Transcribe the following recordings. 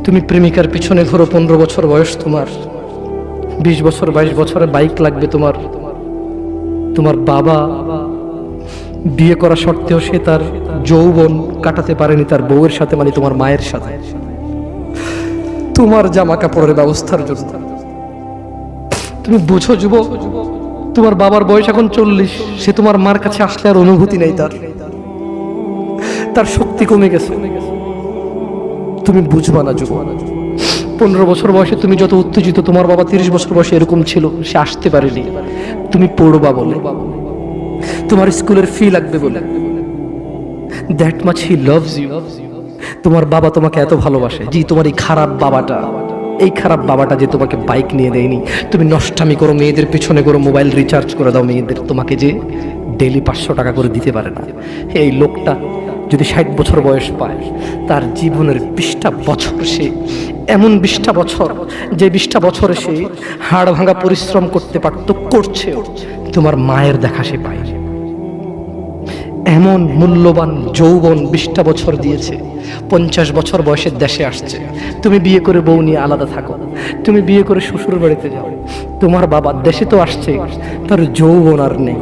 তুমি প্রেমিকার পিছনে ঘোরো, 15 বছর বয়স তোমার, 20 বছর 22 বছরে বাইক লাগবে তোমার। তোমার বাবা বিয়ে করা সত্ত্বেও সে তার যৌবন কাটাতে পারেনি তার বউয়ের সাথে, মানে তোমার মায়ের সাথে, তোমার জামা কাপড়ের ব্যবস্থার জন্য। তুমি বুঝো যুবক, তোমার বাবার বয়স এখন 40, সে তোমার মার কাছে আসলে আর অনুভূতি নেই, তার শক্তি কমে গেছে। তুমি বুঝবা না যুবক। 15 বছর বয়সে তুমি যত উত্তেজিত, তোমার বাবা 30 বছর বয়সে এরকম ছিল, সে আসতে পারেনি। তুমি পড়বা বলে, তোমার স্কুলের ফি লাগবে বলে, that much he loves you. তোমার বাবা তোমাকে এত ভালোবাসে। জি, তোমার এই খারাপ বাবাটা যে তোমাকে বাইক নিয়ে দেয়নি, তুমি নষ্টামি করো, মেয়েদের পিছনে করো, মোবাইল রিচার্জ করে দাও মেয়েদের, তোমাকে যে ডেলি 500 টাকা করে দিতে পারে না। এই লোকটা যদি 60 বছর বয়স পায়, তার জীবনের 20টা বছর, সে এমন 20টা বছর, যে 20টা বছরে সে হাড় ভাঙা পরিশ্রম করতে পারত, করছে, তোমার মায়ের দেখা সে পায়। এমন মূল্যবান যৌবন 20টা বছর দিয়েছে, 50 বছর বয়সের দেশে আসছে। তুমি বিয়ে করে বউ নিয়ে আলাদা থাকো, তুমি বিয়ে করে শ্বশুর বাড়িতে যাও। তোমার বাবা দেশে তো আসছে, তার যৌবন আর নেই,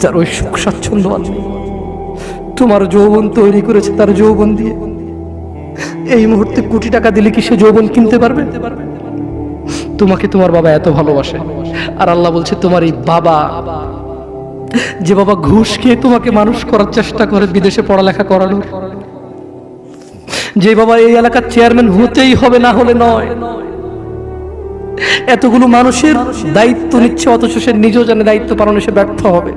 তার ওই সুখ স্বাচ্ছন্দ্য আর নেই। তোমার যৌবন তৈরি করেছে তার যৌবন দিয়ে। এই মুহূর্তে কোটি টাকা দিলে কি সে যৌবন কিনতে পারবে? তোমাকে তোমার বাবা এত ভালোবাসে, আর আল্লাহ বলছে তোমার এই বাবা, যে বাবা ঘুষ খেয়ে তোমাকে মানুষ করার চেষ্টা করে বিদেশে পড়ালেখা করানোর, যে বাবা এই এলাকার চেয়ারম্যান হতেই হবে, না হলে নয়, এতগুলো মানুষের দায়িত্ব নিচ্ছে, অথচ সে নিজেও জানে দায়িত্ব পালনে সে ব্যর্থ হবে,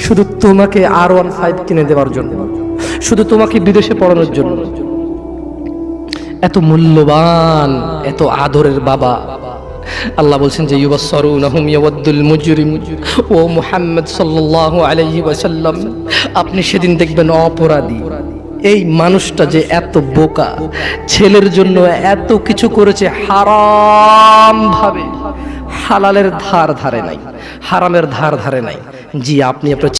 শুধু তোমাকে R15 কিনে দেওয়ার জন্য, শুধু তোমাকে বিদেশে পড়ানোর জন্য। এত মূল্যবান, এত আদরের বাবা। আল্লাহ বলছেন যে ইউবাসসারুনহুম ইয়াওয়াদ্দুল মুজরিম, ও মুহাম্মদ সাল্লাল্লাহু আলাইহি ওয়াসাল্লাম, আপনি সেদিন দেখবেন অপরাধী এই মানুষটা যে এত বোকা, ছেলের জন্য এত কিছু করেছে হারাম ভাবে, হালালের ধার ধারে নাই, হারামের ধার ধারে নাই। জি, আপনি আপনার